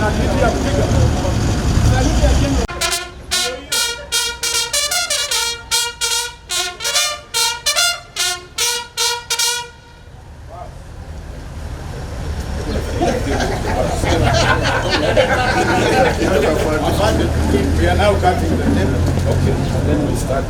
We are now cutting the table. Okay, and then we start.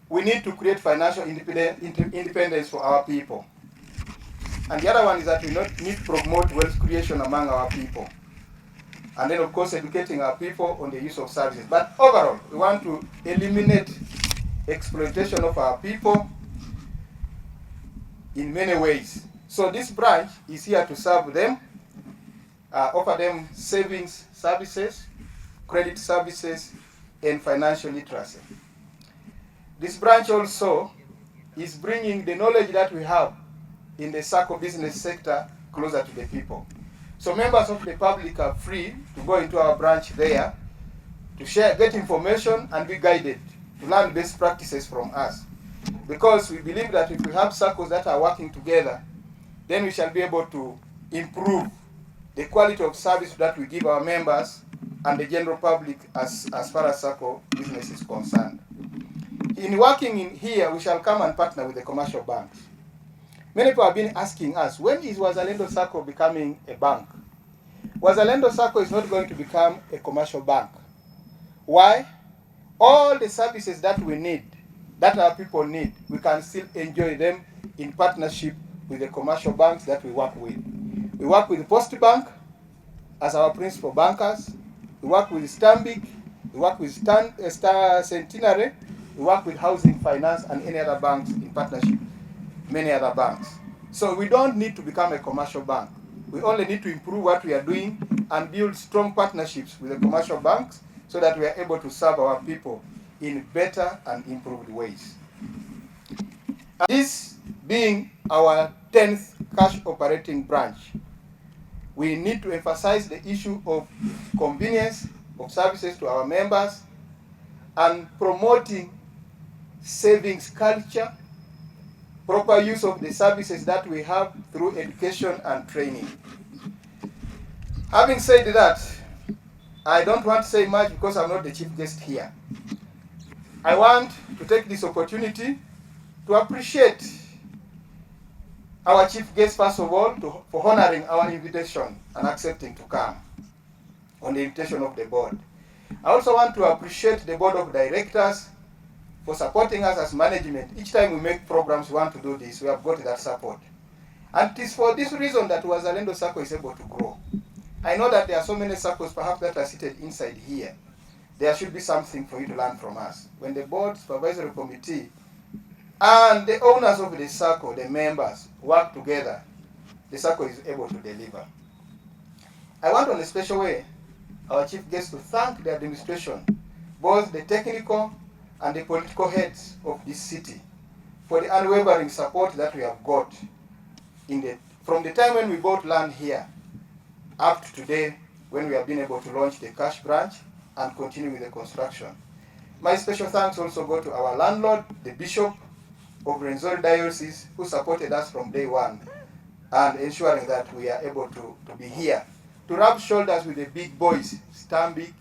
We need to create financial independence for our people. And the other one is that we need to promote wealth creation among our people. And then, of course, educating our people on the use of services. But overall, we want to eliminate exploitation of our people in many ways. So this branch is here to serve them, offer them savings services, credit services, and financial literacy. This branch also is bringing the knowledge that we have in the SACCO business sector closer to the people. So members of the public are free to go into our branch there to share, get information, and be guided to learn best practices from us. Because we believe that if we have SACCOs that are working together, then we shall be able to improve the quality of service that we give our members and the general public as far as SACCO business is concerned. In working in here, we shall come and partner with the commercial banks. Many people have been asking us, when is Wazalendo SACCO becoming a bank? Wazalendo SACCO is not going to become a commercial bank. Why? All the services that we need, that our people need, we can still enjoy them in partnership with the commercial banks that we work with. We work with Post Bank as our principal bankers. We work with Stanbic. We work with Centenary. We work with Housing Finance and any other banks in partnership, many other banks. So we don't need to become a commercial bank. We only need to improve what we are doing and build strong partnerships with the commercial banks so that we are able to serve our people in better and improved ways. And this being our 10th cash operating branch, we need to emphasize the issue of convenience of services to our members and promoting savings culture, proper use of the services that we have through education and training. Having said that, I don't want to say much because I'm not the chief guest here. I want to take this opportunity to appreciate our chief guest, first of all, for honoring our invitation and accepting to come on the invitation of the board. I also want to appreciate the board of directors for supporting us as management. Each time we make programs, we want to do this, we have got that support. And it is for this reason that Wazalendo SACCO is able to grow. I know that there are so many SACCOs perhaps that are seated inside here. There should be something for you to learn from us. When the board, supervisory committee, and the owners of the SACCO, the members, work together, the SACCO is able to deliver. I want on a special way our chief guest to thank the administration, both the technical and the political heads of this city, for the unwavering support that we have got from the time when we bought land here up to today, when we have been able to launch the cash branch and continue with the construction. My special thanks also go to our landlord, the Bishop of Renzori Diocese, who supported us from day one and ensuring that we are able to be here to rub shoulders with the big boys, Stanbic,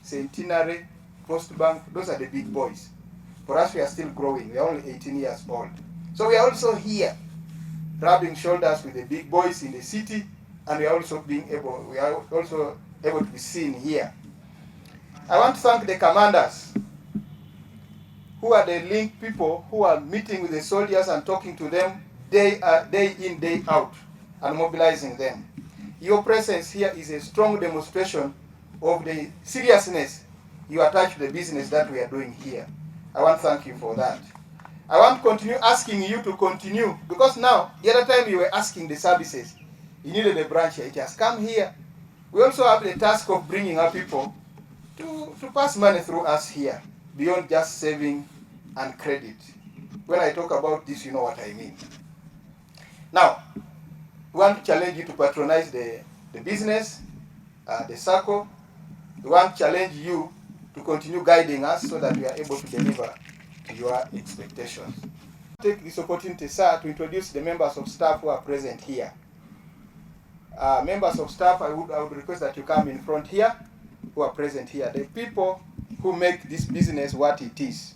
Centenary, Post Bank. Those are the big boys. For us, we are still growing. We are only 18 years old. So we are also here, rubbing shoulders with the big boys in the city, and we are also able to be seen here. I want to thank the commanders, who are the link people who are meeting with the soldiers and talking to them day in, day out, and mobilizing them. Your presence here is a strong demonstration of the seriousness you attach to the business that we are doing here. I want to thank you for that. I want to continue asking you to continue, because now, the other time you were asking the services, you needed a branch here. It has come here. We also have the task of bringing our people to pass money through us here, beyond just saving and credit. When I talk about this, you know what I mean. Now, we want to challenge you to patronize the business the SACCO. We want to challenge you to continue guiding us so that we are able to deliver to your expectations. Take this opportunity, sir, to introduce the members of staff who are present here. Members of staff, I would request that you come in front here, who are present here. The people who make this business what it is.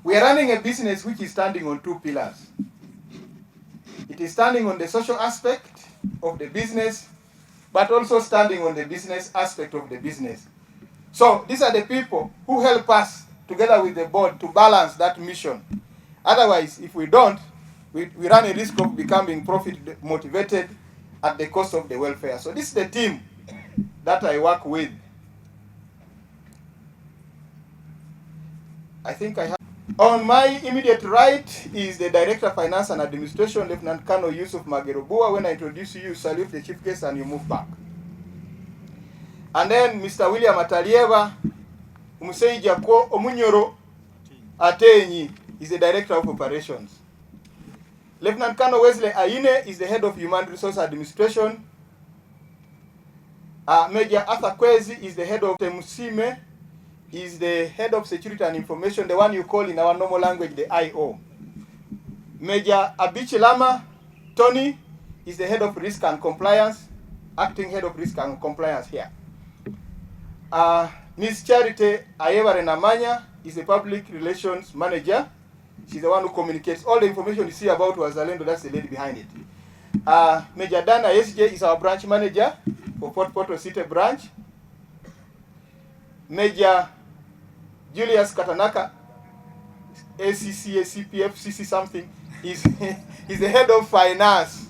We are running a business which is standing on two pillars. It is standing on the social aspect of the business, but also standing on the business aspect of the business. So these are the people who help us, together with the board, to balance that mission. Otherwise, if we don't, we run a risk of becoming profit motivated at the cost of the welfare. So this is the team that I work with. I think I have. On my immediate right is the Director of Finance and Administration, Lieutenant Colonel Yusuf Magerobua. When I introduce you, salute the chief guest and you move back. And then Mr. William Atalieva, Umuseija Ko Omunyoro Atenyi is the Director of Operations. Lieutenant Colonel Wesley Aine is the Head of Human Resource Administration. Major Arthur Kwezi is the Head of Temusime, is the Head of Security and Information, the one you call in our normal language the IO. Major Abichi Lama Tony is the Head of Risk and Compliance, Acting Head of Risk and Compliance here. Ms. Charity Ayevare Namanya is the Public Relations Manager. She's the one who communicates all the information you see about Wazalendo. That's the lady behind it. Major Dana SJ is our branch manager for Port Portal City branch. Major Julius Katanaka, ACC, CPF, CC something, is the head of finance.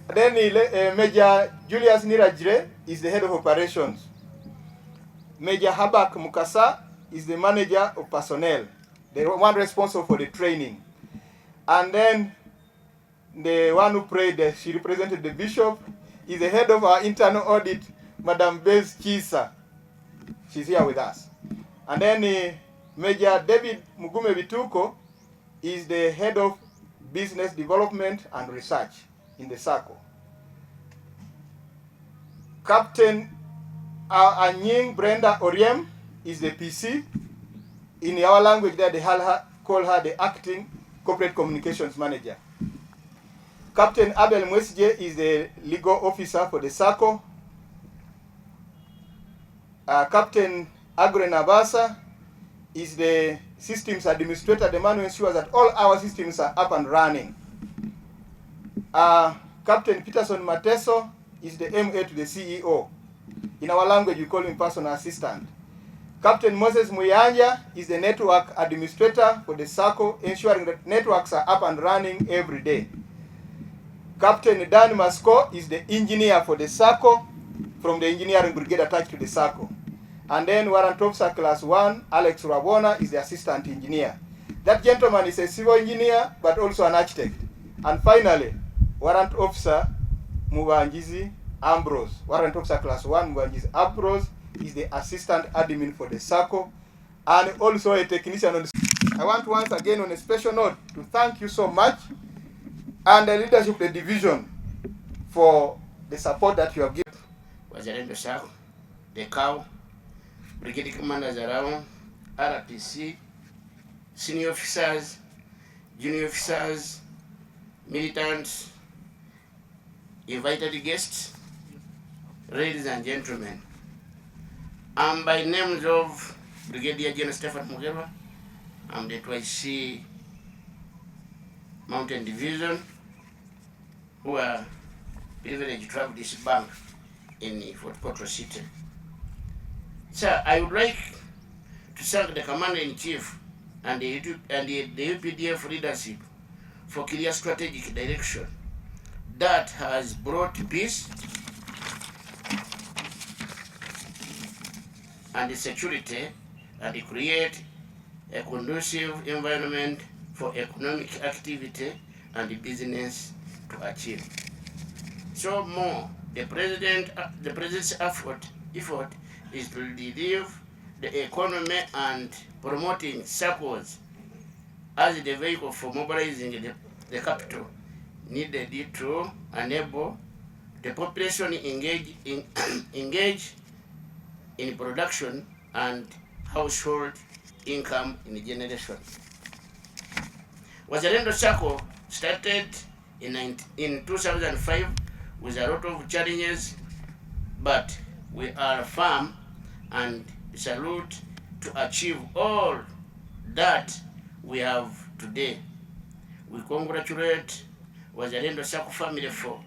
Then Major Julius Nirajre is the head of operations. Major Habak Mukasa is the manager of personnel, the one responsible for the training. And then the one who prayed, she represented the bishop, is the head of our internal audit, Madam Bez Chisa. She's here with us. And then Major David Mugume Bituko is the head of business development and research in the SACCO. Captain Anying Brenda Oriem is the PC. In our language there, they call her the acting corporate communications manager. Captain Abel Mwesje is the legal officer for the SACCO. Captain Agre Nabasa is the systems administrator, the man who ensures that all our systems are up and running. Captain Peterson Mateso is the MA to the CEO. In our language, we call him personal assistant. Captain Moses Muyanja is the network administrator for the SACCO, ensuring that networks are up and running every day. Captain Dan Masco is the engineer for the SACCO, from the engineering brigade attached to the SACCO. And then Warrant Officer Class 1, Alex Rabona, is the assistant engineer. That gentleman is a civil engineer, but also an architect. And finally, Warrant Officer Mubanjizi Ambrose, Warrant Officer Class 1, Mubanjizi Ambrose, is the assistant admin for the SACCO, and also a technician on the. I want once again, on a special note, to thank you so much, and the leadership of the division, for the support that you have given. Wazalendo SACCO, the cow, brigade commanders around, RPC, senior officers, junior officers, militants, invited guests, ladies and gentlemen. I'm by names of Brigadier General Stephen Mugerwa. I'm the 2C Mountain Division, who are privileged to have this bank in Fort Portal City. Sir, I would like to thank the Commander-in-Chief and the UPDF leadership for clear strategic direction that has brought peace and security, and create a conducive environment for economic activity and business to achieve. So more, the president's effort is to relieve the economy and promoting SACCOs as the vehicle for mobilizing the capital needed to enable the population engage in production and household income in generation. Wazalendo SACCO started in 2005 with a lot of challenges, but we are firm and resolute to achieve all that we have today. We congratulate Wazalendo SACCO family for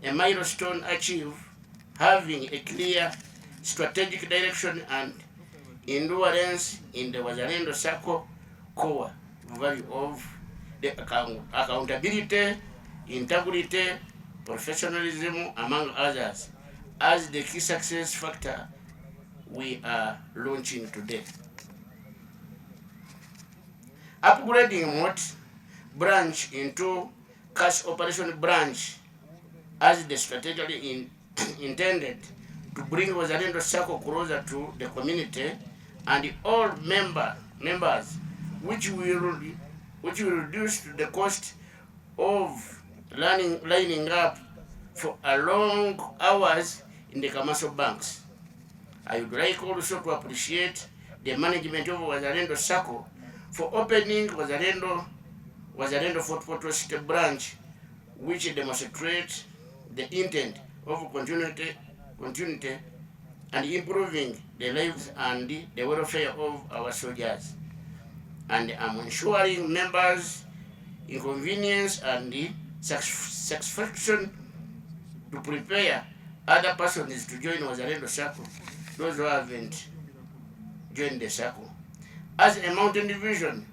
a milestone achieved, having a clear strategic direction and endurance in the Wazalendo SACCO core value of the accountability, integrity, professionalism, among others, as the key success factor we are launching today. Upgrading what branch into cash operation branch as the strategically intended to bring Wazalendo SACCO closer to the community and all members, which will reduce the cost of lining up for a long hours in the commercial banks. I would like also to appreciate the management of Wazalendo SACCO for opening Wazalendo Fort Portal City branch, which demonstrates the intent of continuity and improving the lives and the welfare of our soldiers. And I'm ensuring members' inconvenience and the satisfaction to prepare other persons to join Wazalendo SACCO, those who haven't joined the SACCO. As a mountain division,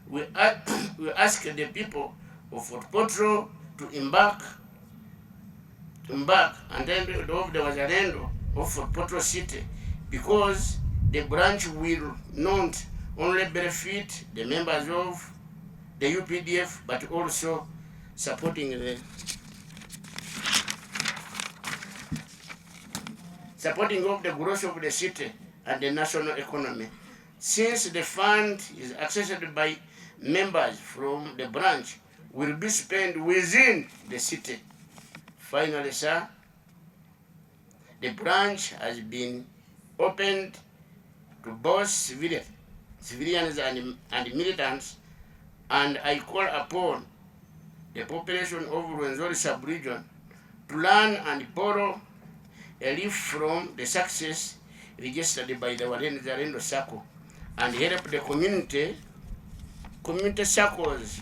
we ask the people of Fort Portal to embark and then of the Wazalendo of Fort Portal City, because the branch will not only benefit the members of the UPDF, but also supporting of the growth of the city and the national economy, since the fund is accessed by members from the branch will be spent within the city. Finally, sir, the branch has been opened to both civilians and militants, and I call upon the population of Rwenzori sub-region to learn and borrow a leaf from the success registered by the Wazalendo SACCO and help the community SACCOs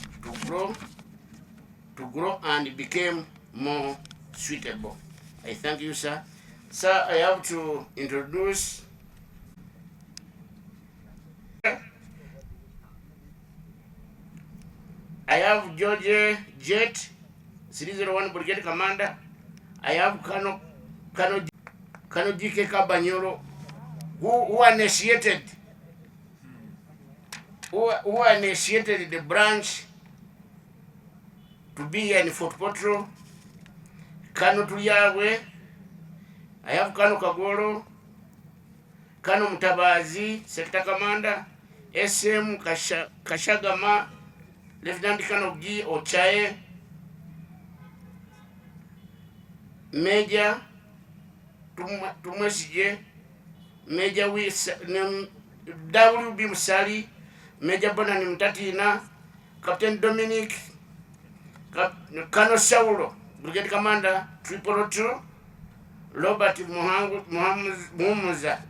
to grow and become more suitable. I thank you, sir. Sir, I have to introduce I have George Jet, 301 Brigade Commander. I have Kano Dike Kabanyoro, who initiated the branch to be here in Fort Portal. Kano Tuyawe. I have Kano Kagoro, Kano Mutabazi, Sector Commander, SM Kashagama, Lieutenant Kano G Ochae, Major Tumesije, Major WB Musali, Major Bonani Mtatina, Captain Dominic, Kano Saulo, Brigade Commander, 302, Robert Muhammad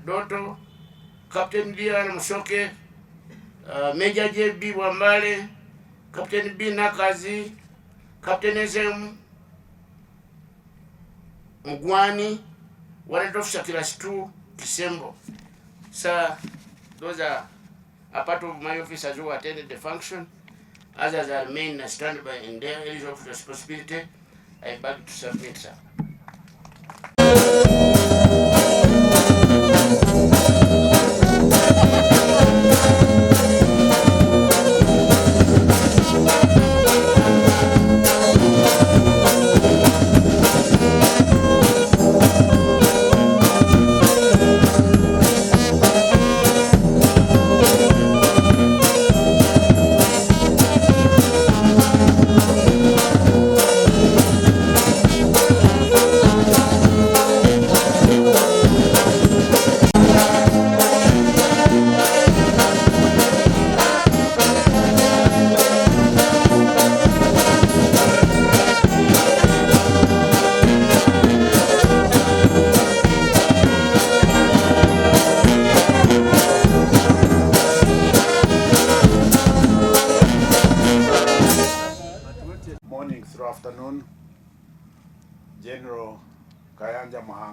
Doto, Captain Dian Musoke, Major JB Wambale, Captain B Nakazi, Captain SM Mugwani, Warrant Officer Class 2, Kisembo. Sir, those are a part of my officers who attended the function. Others are remain standby in their areas of responsibility. I beg to submit, sir.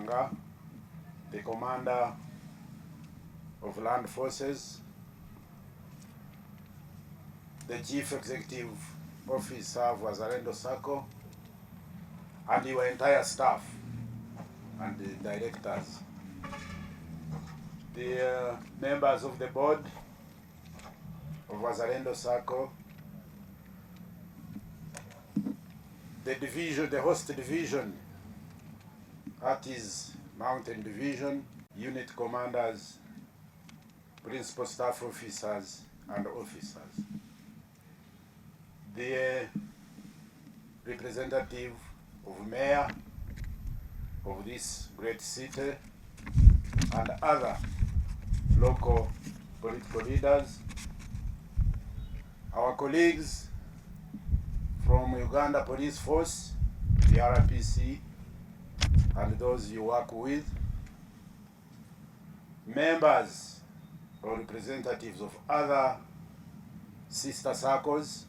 Muganga, the Commander of Land Forces, the Chief Executive Officer of Wazalendo SACCO, and your entire staff and the directors, the members of the board of Wazalendo SACCO, the division, the host division, that is Mountain Division, unit commanders, principal staff officers and officers, the representative of mayor of this great city and other local political leaders, our colleagues from Uganda Police Force, the RPC, and those you work with, members or representatives of other sister SACCOs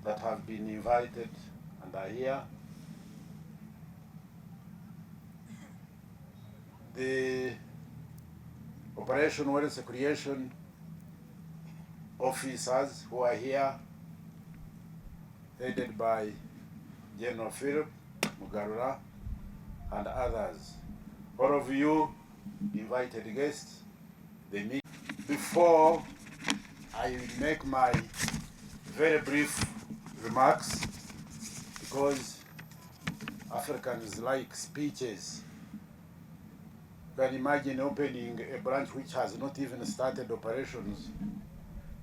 that have been invited and are here, the Operation Wealth Creation officers who are here, headed by General Philip Mugarura and others. All of you invited guests, they meet. Before I make my very brief remarks, because Africans like speeches. You can imagine opening a branch which has not even started operations.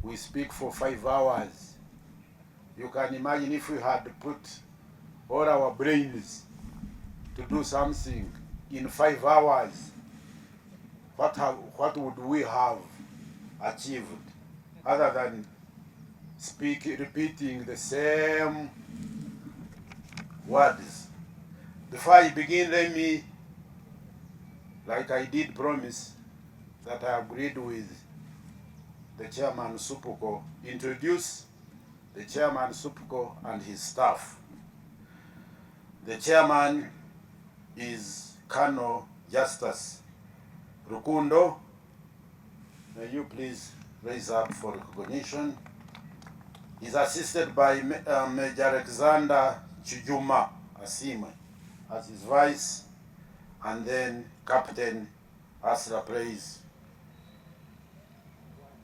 We speak for 5 hours. You can imagine if we had put all our brains to do something in 5 hours, what would we have achieved other than repeating the same words? Before I begin, let me, like I did promise that I agreed with the Chairman Supuko, introduce the Chairman Supuko and his staff. The Chairman is Colonel Justus Rukundo. May you please raise up for recognition. He's assisted by Major Alexander Chujuma Asime as his vice, and then Captain Asra Praise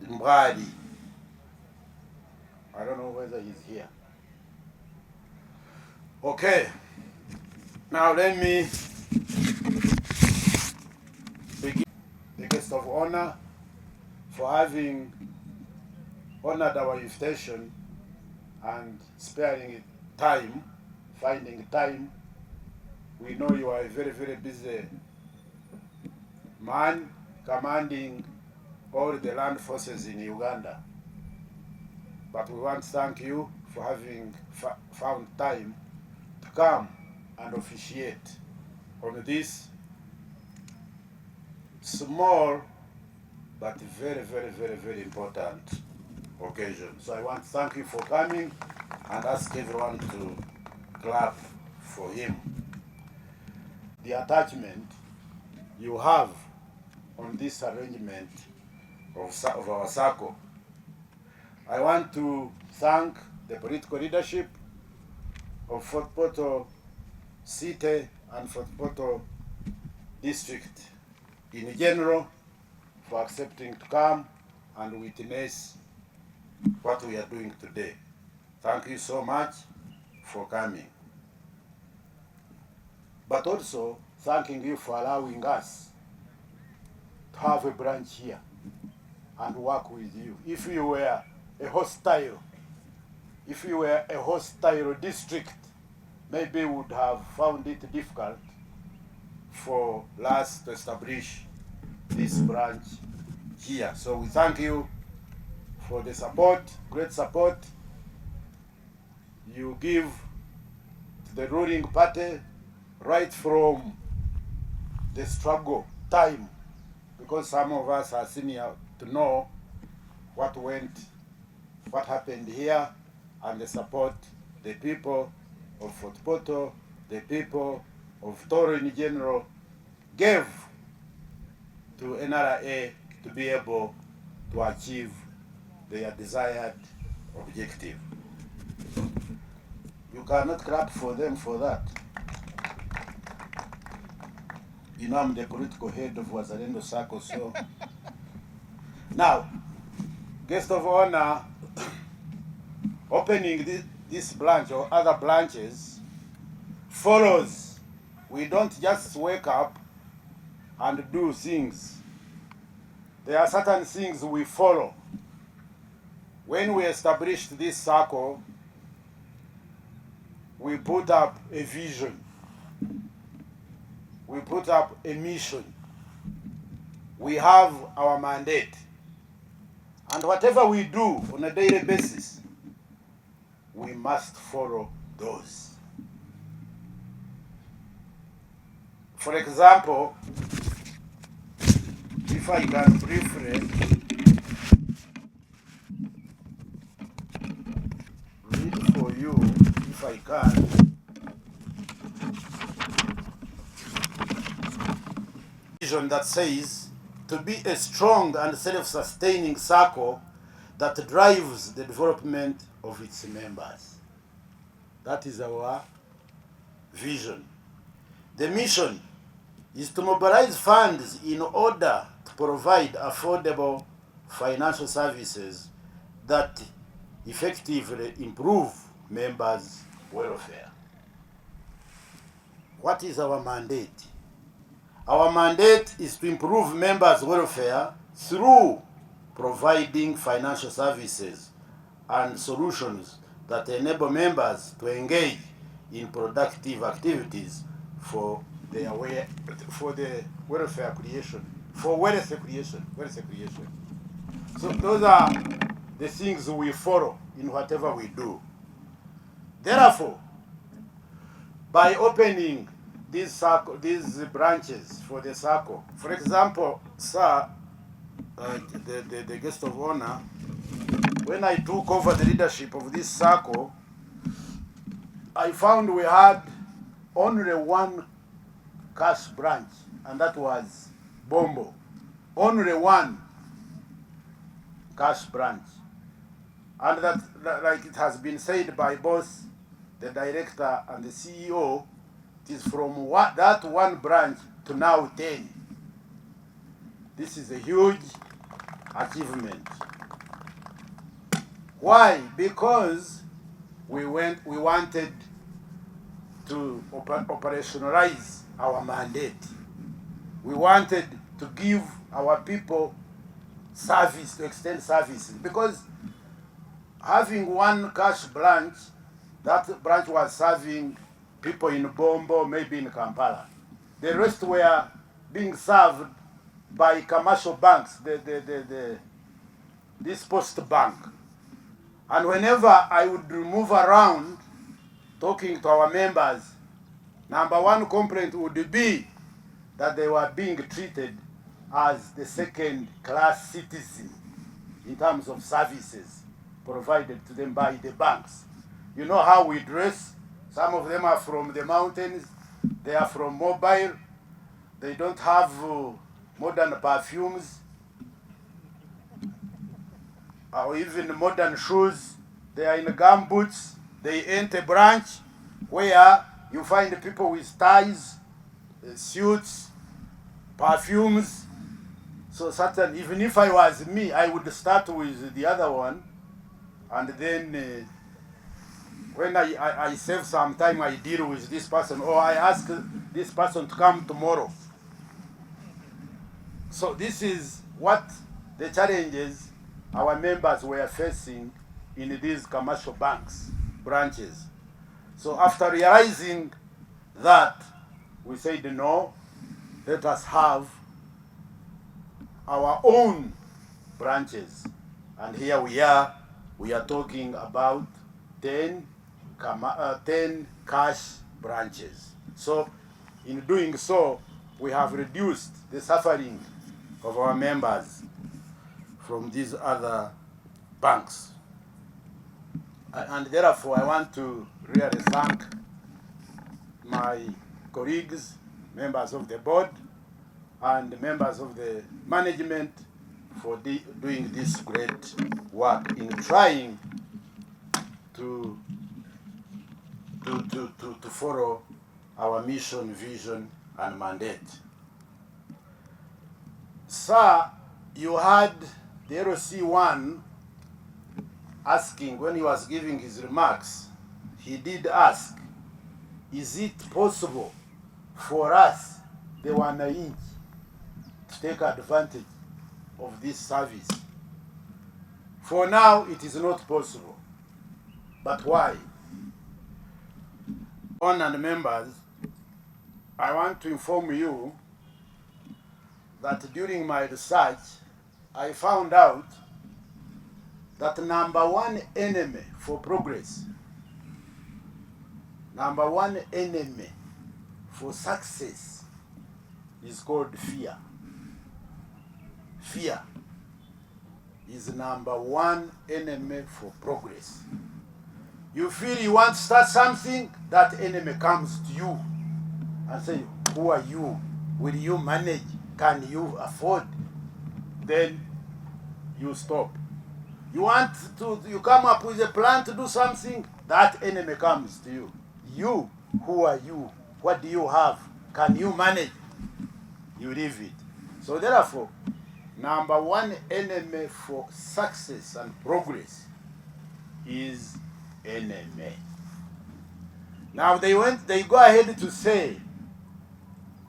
Mbadi. I don't know whether he's here. Okay. Now let me begin. The guest of honor for having honored our invitation and sparing time, finding time. We know you are a very, very busy man commanding all the land forces in Uganda. But we want to thank you for having found time to come and officiate on this small but very, very, very, very important occasion. So I want to thank you for coming and ask everyone to clap for him. The attachment you have on this arrangement of our SACCO. I want to thank the political leadership of Fort Portal City and Fort Portal District in general for accepting to come and witness what we are doing today. Thank you so much for coming. But also thanking you for allowing us to have a branch here and work with you. If you were a hostile district, maybe we would have found it difficult for us to establish this branch here. So we thank you for the support, great support you give to the ruling party right from the struggle time, because some of us are senior to know what happened here, and the support the people of Fort Portal, the people of Toro in general, gave to NRA to be able to achieve their desired objective. You cannot clap for them for that. You know, I'm the political head of Wazalendo SACCO, so. Now, guest of honor, opening this branch or other branches follows. We don't just wake up and do things. There are certain things we follow. When we established this circle, we put up a vision. We put up a mission. We have our mandate. And whatever we do on a daily basis, we must follow those. For example, if I can briefly read for you, if I can. Vision that says to be a strong and self-sustaining circle that drives the development of its members. That is our vision. The mission is to mobilize funds in order to provide affordable financial services that effectively improve members' welfare. What is our mandate? Our mandate is to improve members' welfare through providing financial services and solutions that enable members to engage in productive activities for the welfare creation, for wealth creation. So those are the things we follow in whatever we do. Therefore, by opening these branches for the circle, for example, sir, the guest of honor, when I took over the leadership of this circle, I found we had only one cash branch, and that was Bombo. Only one cash branch. And that, like it has been said by both the director and the CEO, it is from that one branch to now 10. This is a huge achievement. Why? Because we wanted to operationalize our mandate. We wanted to give our people service, to extend services. Because having one cash branch, that branch was serving people in Bombo, maybe in Kampala. The rest were being served by commercial banks, this post bank. And whenever I would move around talking to our members, number one complaint would be that they were being treated as the second-class citizen in terms of services provided to them by the banks. You know how we dress. Some of them are from the mountains. They are from Mobile. They don't have modern perfumes or even modern shoes. They are in gumboots. They enter a branch where you find people with ties, suits, perfumes. So certain, even if I was me, I would start with the other one, and then when I save some time, I deal with this person, or I ask this person to come tomorrow. So this is what the challenges our members were facing in these commercial banks branches. So after realizing that, we said no, let us have our own branches. And here we are talking about 10 cash branches. So in doing so, we have reduced the suffering of our members from these other banks. And therefore, I want to really thank my colleagues, members of the board, and members of the management for doing this great work in trying to follow our mission, vision, and mandate. Sir, you had the LC1 asking, when he was giving his remarks, he did ask, is it possible for us, the Wananchi, to take advantage of this service? For now, it is not possible. But why? Honored members, I want to inform you that during my research, I found out that number one enemy for progress, number one enemy for success is called fear. Fear is number one enemy for progress. You feel you want to start something, that enemy comes to you and say, who are you? Will you manage? Can you afford? Then you stop. You come up with a plan to do something, that enemy comes to you. You, who are you? What do you have? Can you manage? You leave it. So therefore, number one enemy for success and progress is enemy. Now they go ahead to say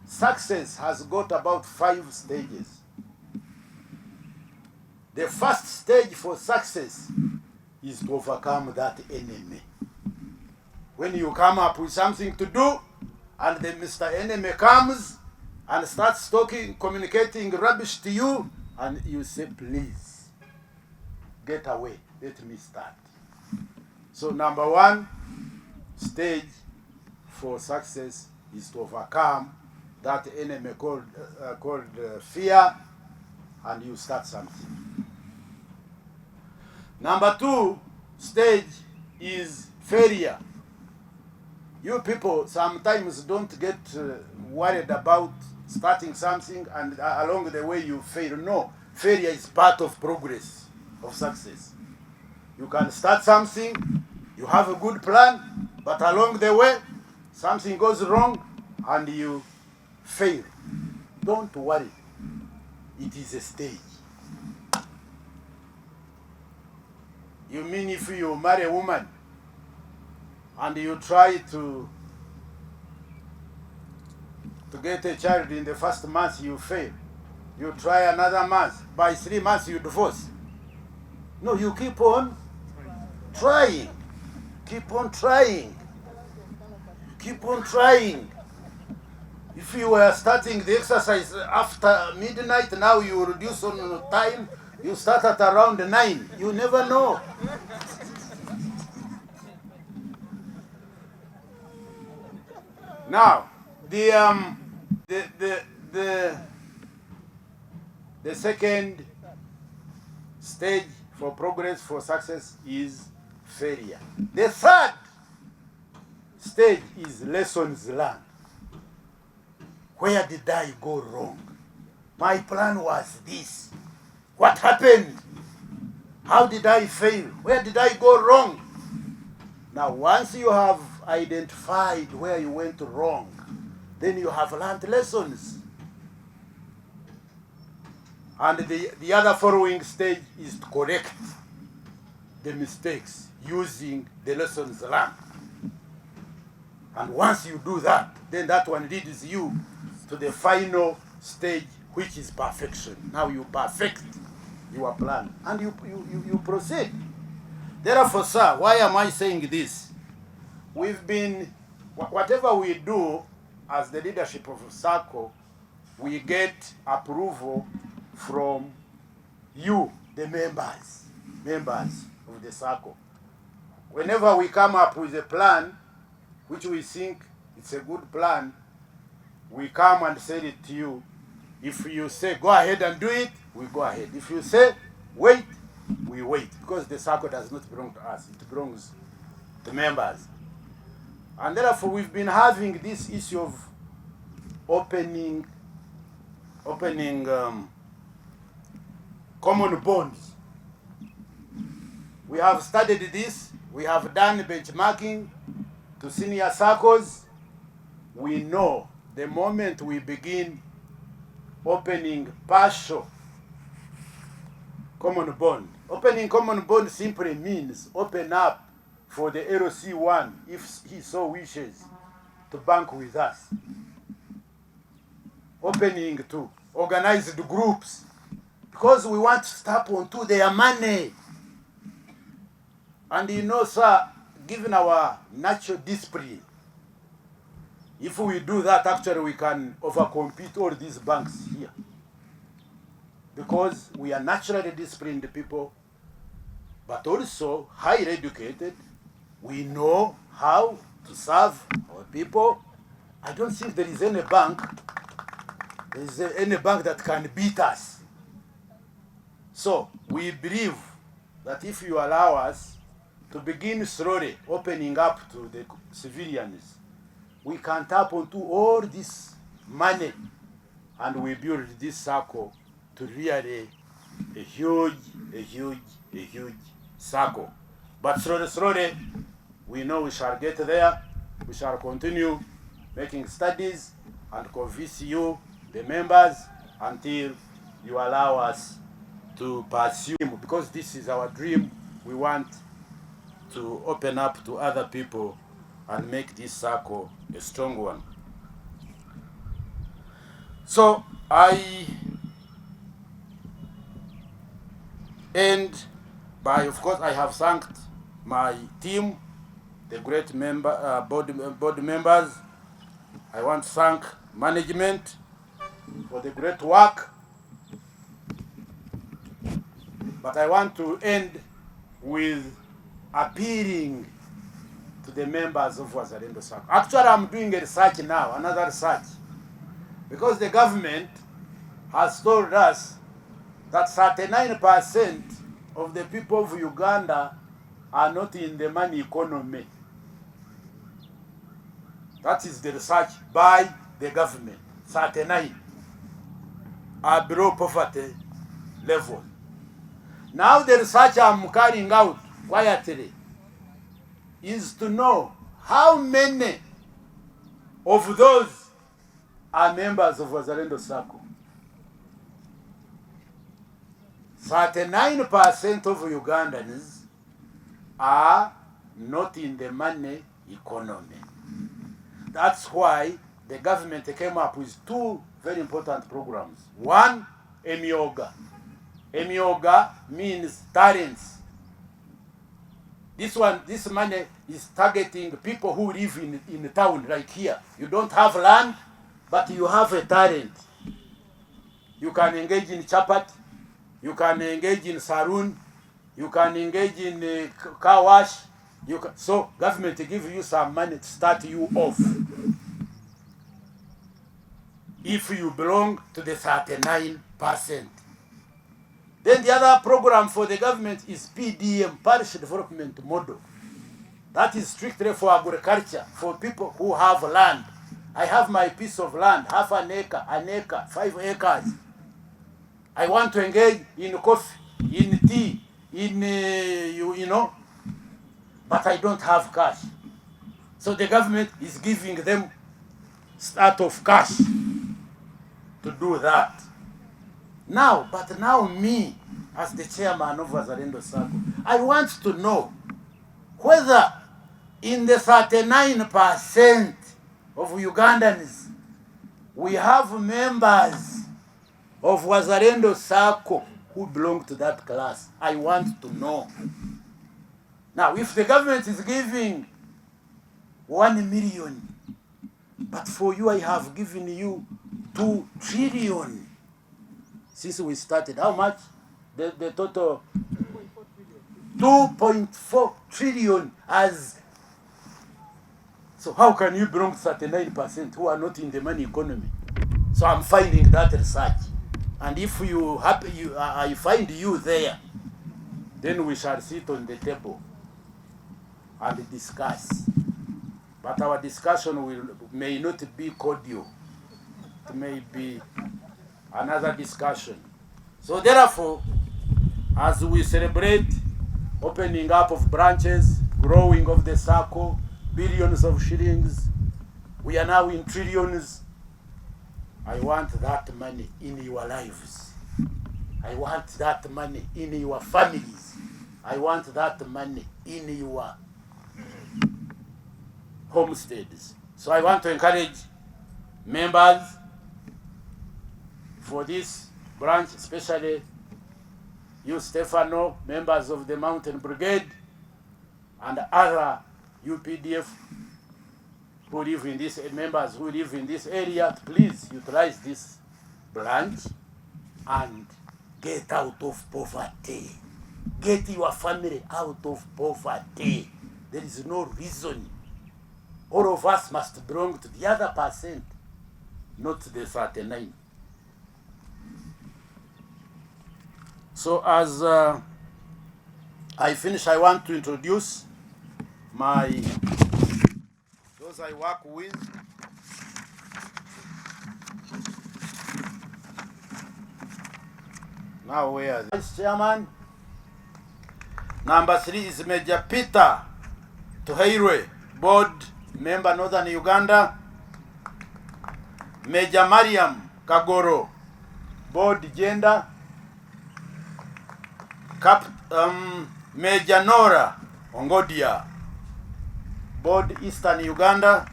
success has got about 5 stages. The first stage for success is to overcome that enemy. When you come up with something to do, and the Mr. Enemy comes and starts communicating rubbish to you, and you say, please, get away, let me start. So number one stage for success is to overcome that enemy called fear, and you start something. Number two stage is failure. You people sometimes don't get worried about starting something and along the way you fail. No, failure is part of progress, of success. You can start something, you have a good plan, but along the way something goes wrong and you fail. Don't worry, it is a stage. You mean if you marry a woman and you try to get a child in the first month, you fail. You try another month. By 3 months, you divorce. No, you keep on trying. Keep on trying. Keep on trying. If you were starting the exercise after midnight, now you reduce on time. You start at around 9. You never know. Now, the second stage for progress, for success, is failure. The third stage is lessons learned. Where did I go wrong? My plan was this. What happened? How did I fail? Where did I go wrong? Now, once you have identified where you went wrong, then you have learned lessons. And the other following stage is to correct the mistakes using the lessons learned. And once you do that, then that one leads you to the final stage, which is perfection. Now you perfect your plan and you proceed. Therefore, sir, why am I saying this? Whatever we do as the leadership of SACCO, we get approval from you, the members of the SACCO. Whenever we come up with a plan, which we think it's a good plan, we come and say it to you. If you say go ahead and do it, we go ahead. If you say wait, we wait, because the SACCO does not belong to us, it belongs to the members. And therefore we've been having this issue of opening opening common bonds. We have studied this. We have done benchmarking to senior SACCOs. We know the moment we begin opening partial common bond. Opening common bond simply means open up for the LC1, if he so wishes, to bank with us. Opening to organized groups, because we want to tap onto their money. And you know, sir, given our natural discipline, if we do that, actually we can overcompete all these banks here. Because we are naturally disciplined people, but also highly educated. We know how to serve our people. I don't think there is any bank that can beat us. So we believe that if you allow us to begin slowly opening up to the civilians, we can tap onto all this money and we build this SACCO to really a huge SACCO. But slowly, we know we shall get there. We shall continue making studies and convince you, the members, until you allow us to pursue, because this is our dream. We want to open up to other people and make this SACCO a strong one. So I end by, of course, I have thanked my team, the great board members. I want to thank management for the great work. But I want to end with appealing to the members of Wazalendo SACCO. Actually, I'm doing a research now, another research, because the government has told us that 39% of the people of Uganda are not in the money economy. That is the research by the government. 39 are below poverty level. Now the research I'm carrying out quietly is to know how many of those are members of Wazalendo SACCO. 39% of Ugandans are not in the money economy. That's why the government came up with two very important programs. One, Emyoga. Emyoga means talents. This money is targeting people who live in town, like here. You don't have land, but you have a talent. You can engage in chapat, you can engage in saloon, you can engage in car wash. So government give you some money to start you off. If you belong to the 39%. Then the other program for the government is PDM, Parish Development Model. That is strictly for agriculture, for people who have land. I have my piece of land, half an acre, 5 acres. I want to engage in coffee, in tea, in, you know, but I don't have cash. So the government is giving them start of cash to do that. Now, me, as the chairman of Wazalendo SACCO, I want to know whether in the 39% of Ugandans, we have members of Wazalendo SACCO who belong to that class. I want to know. Now, if the government is giving 1 million, but for you I have given you 2 trillion. Since we started, how much? The total 2.4 trillion as. So how can you belong to 39% who are not in the money economy? So I'm finding that research. And if I find you there, then we shall sit on the table and discuss. But our discussion may not be cordial. It may be another discussion. So therefore, as we celebrate opening up of branches, growing of the SACCO, billions of shillings, we are now in trillions. I want that money in your lives. I want that money in your families. I want that money in your homesteads. So I want to encourage members for this branch, especially you, Stefano, members of the Mountain Brigade, and other UPDF who live in this, members who live in this area, please utilize this branch and get out of poverty. Get your family out of poverty. There is no reason. All of us must belong to the other percent, not the 39. So as I finish, I want to introduce those I work with. Now where the Vice Chairman. Number 3 is Major Peter Tuheirwe, Board Member Northern Uganda. Major Mariam Kagoro, Board Gender. Major Nora Ongodia, Board Eastern Uganda.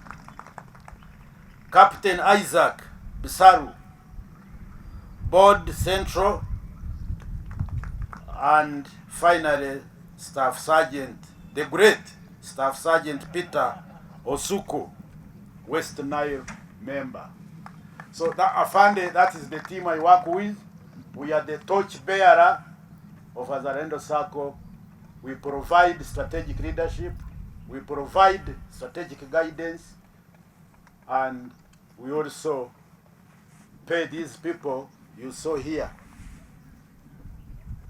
Captain Isaac Bisaru, Board Central. And finally, Staff Sergeant, the great Staff Sergeant Peter Osuko, West Nile member. So that Afande, that is the team I work with. We are the torch bearer of Wazalendo SACCO. We provide strategic leadership, we provide strategic guidance, and we also pay these people you saw here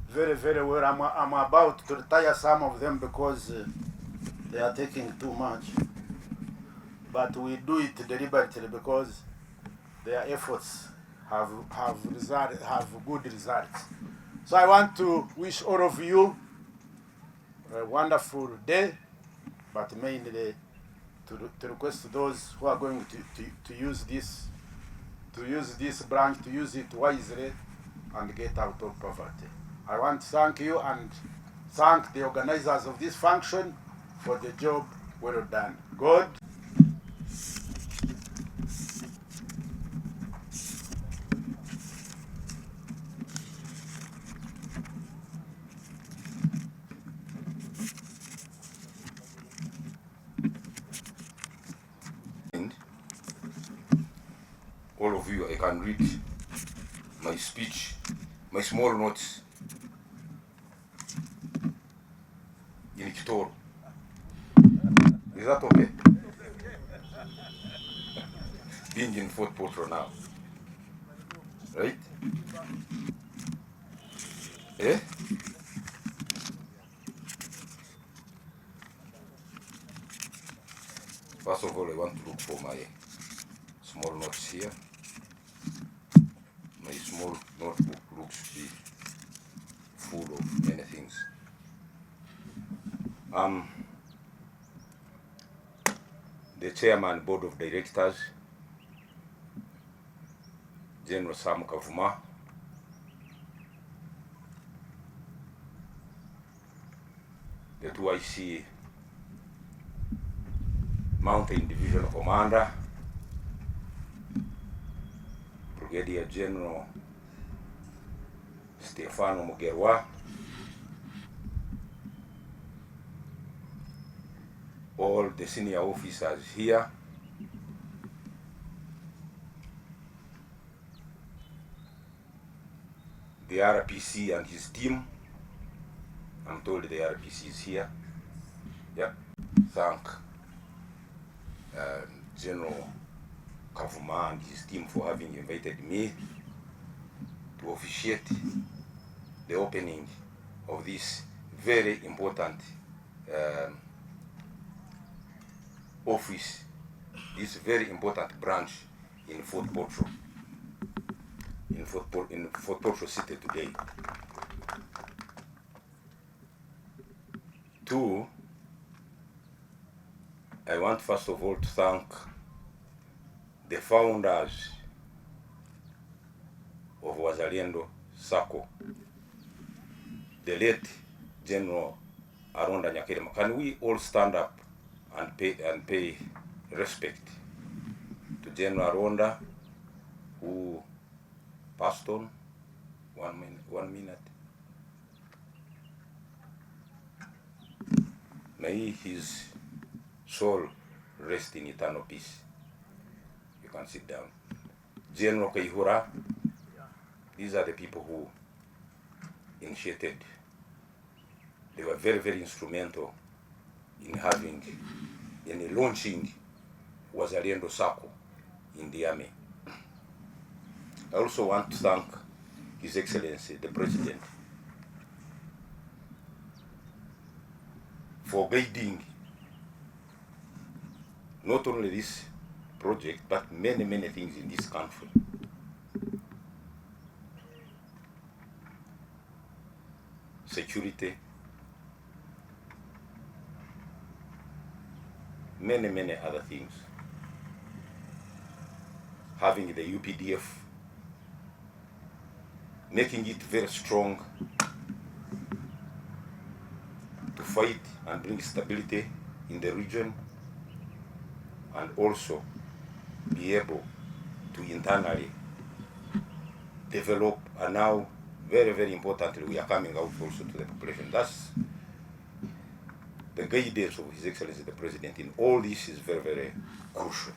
very, very well. I'm about to retire some of them because they are taking too much. But we do it deliberately because their efforts have good results. So I want to wish all of you a wonderful day, but mainly to request those who are going to use this branch, to use it wisely and get out of poverty. I want to thank you and thank the organizers of this function for the job well done. God. All of you, I can read my speech, my small notes in Kitoro. Is that okay? Being in Fort Portal now, right? Eh? First of all, I want to look for my small notes here. My small notebook looks to be full of many things. The chairman, board of directors, General Sam Kavuma, the 2IC Mountain Division Commander, Brigadier General Stefano Mugerwa, all the senior officers here, the RPC and his team. I'm told the RPC is here. Yeah. Thank General Kavuma and his team for having invited me to officiate the opening of this very important office, this very important branch in Fort Portal. In in Fort Portal City today. Two, I want first of all to thank the founders of Wazalendo SACCO, the late General Aronda Nyakirima. Can we all stand up and pay respect to General Aronda, who passed on? 1 minute. May his soul rest in eternal peace. You can sit down. General Kaihura, these are the people who initiated. They were very, very instrumental in launching Wazalendo SACCO in the army. I also want to thank His Excellency, the President, for guiding not only this project, but many, many things in this country. Security, many, many other things. Having the UPDF, making it very strong to fight and bring stability in the region, and also be able to internally develop. And now, very, very importantly, we are coming out also to the population. That's the guidance of His Excellency the President in all this is very, very crucial.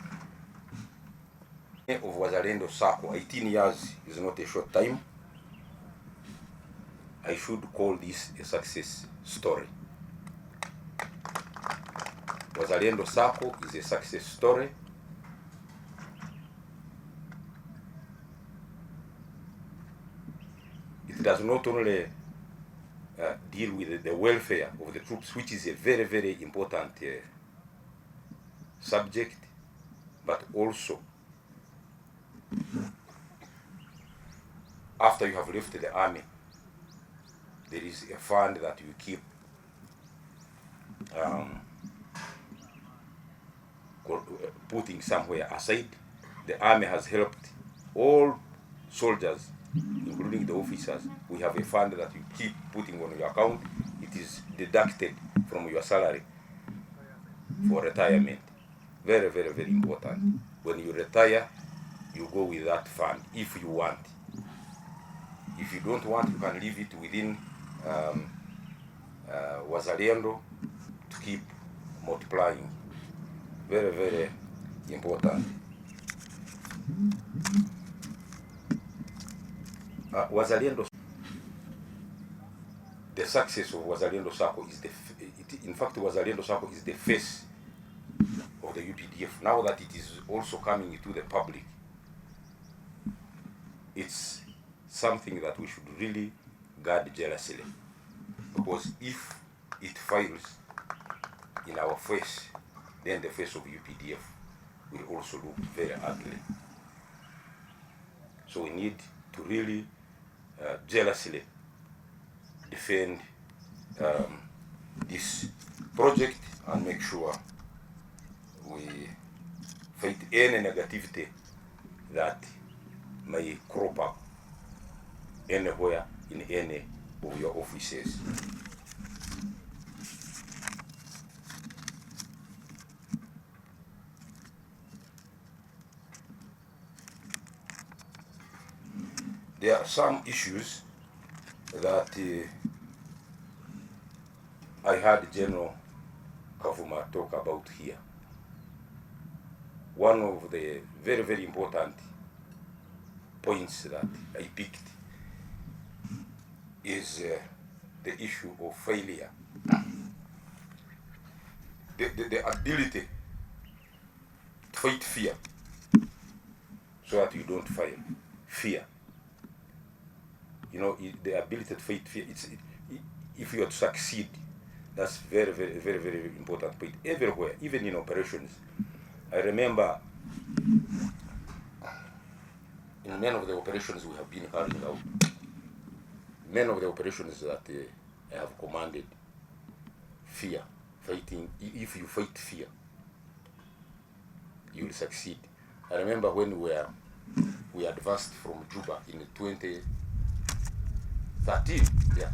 Of Wazalendo SACCO, 18 years is not a short time. I should call this a success story. Wazalendo SACCO is a success story. It does not only deal with the welfare of the troops, which is a very, very important subject, but also after you have left the army, there is a fund that you keep putting somewhere aside. The army has helped all soldiers, including the officers. We have a fund that you keep putting on your account. It is deducted from your salary for retirement. Very, very, very important. When you retire, you go with that fund if you want. If you don't want, you can leave it within Wazalendo to keep multiplying. Very, very important. Wazalendo, the success of Wazalendo SACCO is in fact, Wazalendo SACCO is the face of the UPDF. Now that it is also coming to the public, it's something that we should really guard jealously, because if it fails in our face, then the face of UPDF will also look very ugly. So we need to really jealously defend this project and make sure we fight any negativity that may crop up anywhere in any of your offices. There are some issues that I heard General Kavuma talk about here. One of the very, very important points that I picked is the issue of failure. The ability to fight fear so that you don't fail. Fear. You know, the ability to fight fear, if you are to succeed, that's very, very, very, very important point. Everywhere, even in operations. I remember in many of the operations we have been carrying out, many of the operations that I have commanded, fear, fighting, if you fight fear, you will succeed. I remember when we advanced from Juba in 2013, yeah,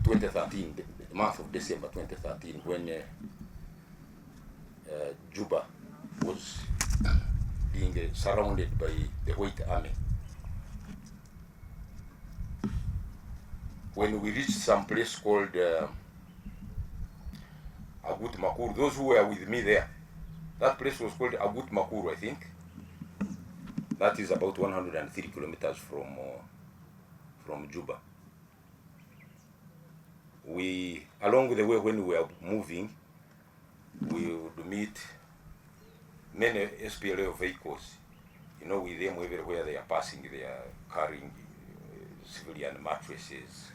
2013, the month of December 2013, when Juba was being surrounded by the White Army. When we reached some place called Agut Makur, those who were with me there, that place was called Agut Makur, I think. That is about 103 kilometers from Juba. Along the way when we were moving, we would meet many SPLA vehicles. You know, with them everywhere they are passing, they are carrying civilian mattresses,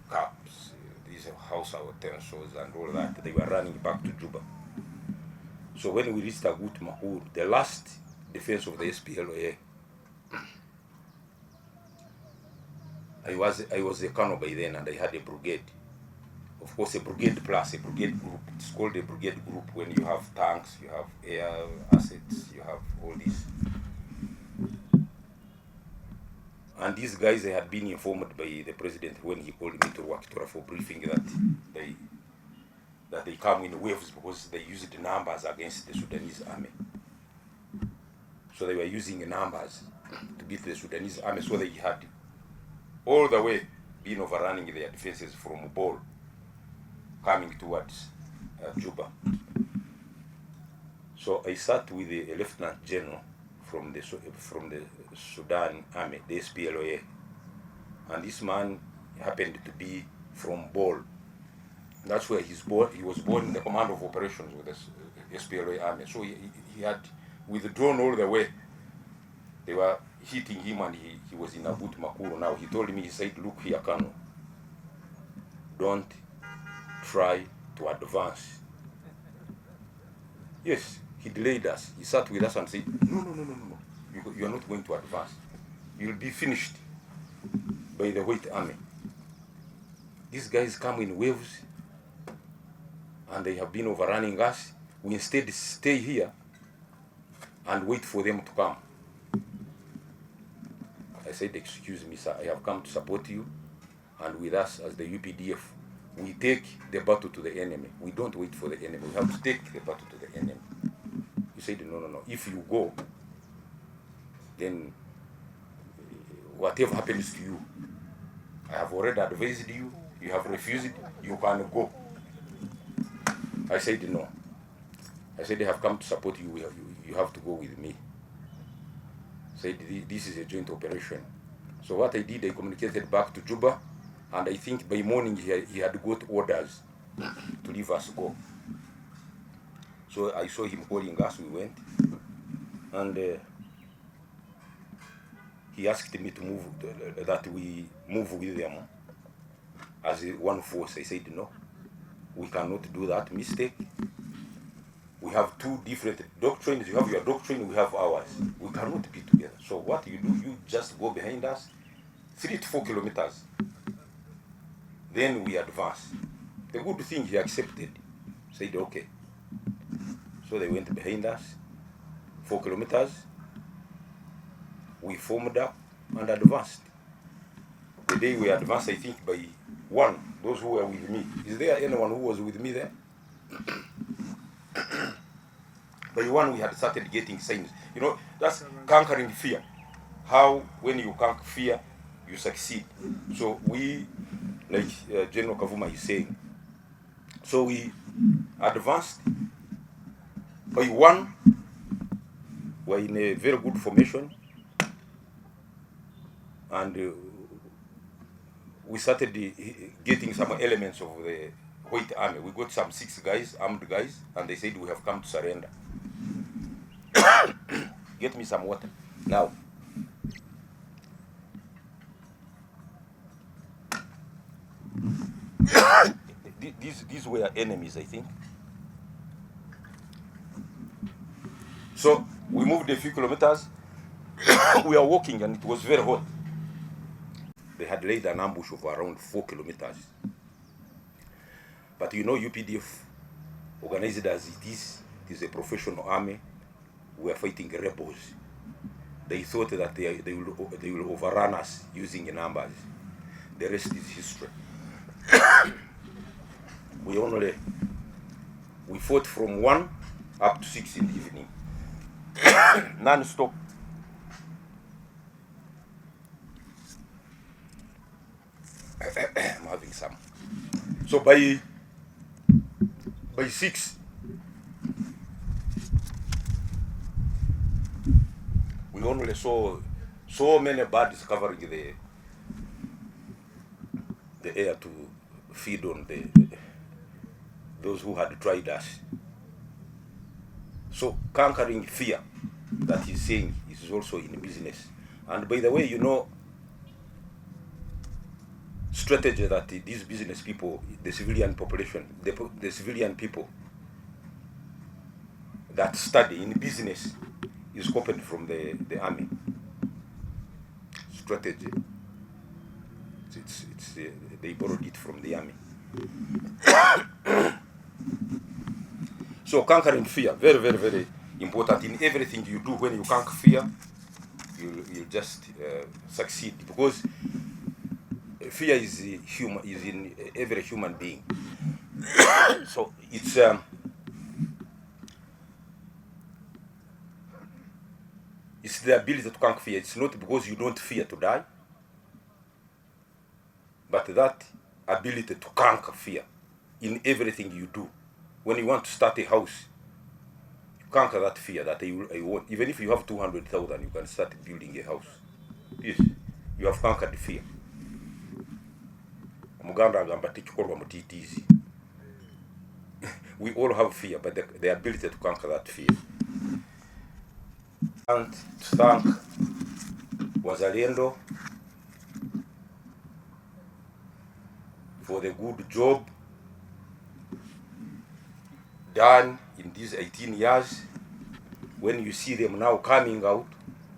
cups, these house utensils and all that. They were running back to Juba. So when we reached Agut Makur, the last defense of the SPLA, I was a colonel by then, and I had a brigade. Of course, a brigade plus a brigade group. It's called a brigade group when you have tanks, you have air assets, you have all this. And these guys, they had been informed by the president when he called me to Wakitora for briefing that they come in waves because they used the numbers against the Sudanese army. So they were using numbers to beat the Sudanese army. So they had all the way been overrunning their defenses from Bol, coming towards Juba. So I sat with a lieutenant general from the Sudan army, the SPLA, and this man happened to be from Bol. That's where he was born in the command of operations with the SPLA army. So he had withdrawn all the way. They were hitting him, and he was in Agut Makuru. Now he told me, he said, look here, Colonel, don't try to advance. Yes, he delayed us. He sat with us and said, no. You are not going to advance. You'll be finished by the White Army. These guys come in waves, and they have been overrunning us. We instead stay here and wait for them to come. I said, excuse me, sir, I have come to support you, and with us as the UPDF, we take the battle to the enemy. We don't wait for the enemy. We have to take the battle to the enemy. He said, no. If you go, then whatever happens to you, I have already advised you, you have refused, you can go. I said, no. I said, I have come to support you, you have to go with me. Said, this is a joint operation. So what I did, I communicated back to Juba, and I think by morning he had got orders to leave us go. So I saw him calling us, we went, and he asked me to move, that we move with them as one force. I said, no, we cannot do that mistake. We have two different doctrines. You have your doctrine, we have ours. We cannot be together. So what you do, you just go behind us 3 to 4 kilometers. Then we advance. The good thing, he accepted. Said, okay. So they went behind us 4 kilometers. We formed up and advanced. The day we advanced, I think by one, those who were with me. Is there anyone who was with me there? By one, we had started getting signs. You know, that's conquering fear. How, when you conquer fear, you succeed. So we, like General Kavuma is saying, so we advanced. By one, we're in a very good formation, and we started getting some elements of the White Army. We got some 6 guys, armed guys, and they said, we have come to surrender. Get me some water. Now, these were enemies, I think. So we moved a few kilometers. we are walking and it was very hot. They had laid an ambush of around 4 kilometers. But you know, UPDF, organized as it is a professional army. We are fighting rebels. They thought that they will overrun us using numbers. The rest is history. We fought from 1 up to 6 in the evening, non-stop. I'm having some. So by 6, we only saw so many birds covering the air to feed on those who had tried us. So conquering fear, that he's saying, is also in business. And by the way, you know, strategy that these business people, the civilian population, the civilian people that study in business is copied from the army strategy. They borrowed it from the army. So conquering fear, very, very, very important in everything you do. When you conquer fear, you'll just succeed, because fear is in every human being. So it's the ability to conquer fear. It's not because you don't fear to die, but that ability to conquer fear in everything you do. When you want to start a house, you conquer that fear that you want. Even if you have 200,000, you can start building a house. Yes, you have conquered the fear. We all have fear, but the ability to conquer that fear. And to thank Wazalendo for the good job done in these 18 years. When you see them now coming out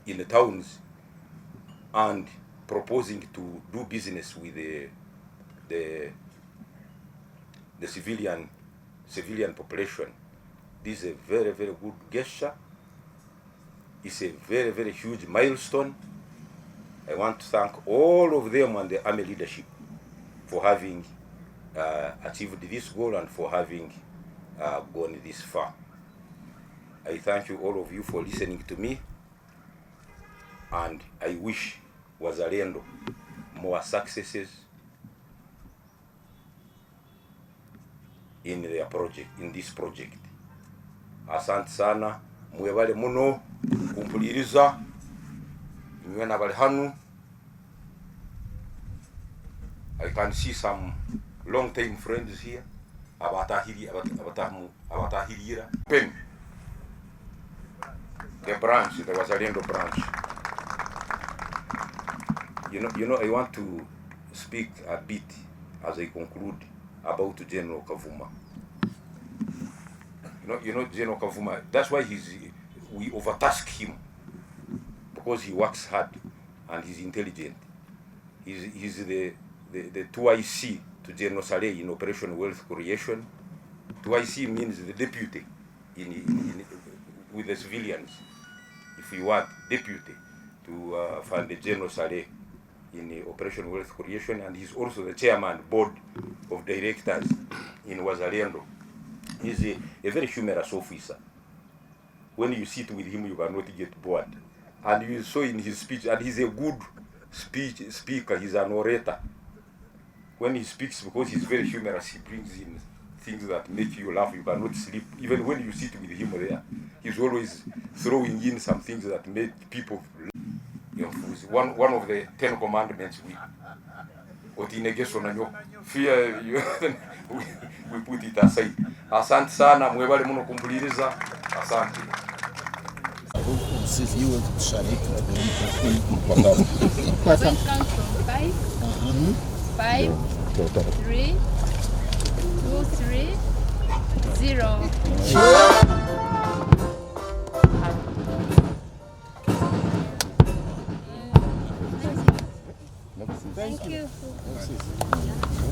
in the towns and proposing to do business with the civilian population, this is a very, very good gesture. It's a very, very huge milestone. I want to thank all of them and the army leadership for having achieved this goal and for having gone this far. I thank you, all of you, for listening to me, and I wish Wazalendo more successes in their project, in this project. Asante sana, mwebale muno kumpuliriza, mwena bali hanu. I can see some long-time friends here. Abatahirira. Pen. The branch, the Wazalendo branch. You know, I want to speak a bit as I conclude about General Kavuma. You know General Kavuma. That's why we overtask him, because he works hard and he's intelligent. He's the 2IC to General Saleh in Operation Wealth Creation. 2IC means the deputy with the civilians. If you want deputy to fund the General Saleh in the Operation Wealth Creation, and he's also the chairman board of directors in Wazalendo. He's a very humorous officer. When you sit with him, you cannot get bored. And you saw in his speech, and he's a good speaker, he's an orator. When he speaks, because he's very humorous, he brings in things that make you laugh, you cannot sleep. Even when you sit with him there, he's always throwing in some things that make people laugh. One of the 10 commandments fear, we put it aside. Asante sana, mwebale muno kumpuliriza. Asante. Welcome from 5, 5, 3, 2, 3, 0. Thank you.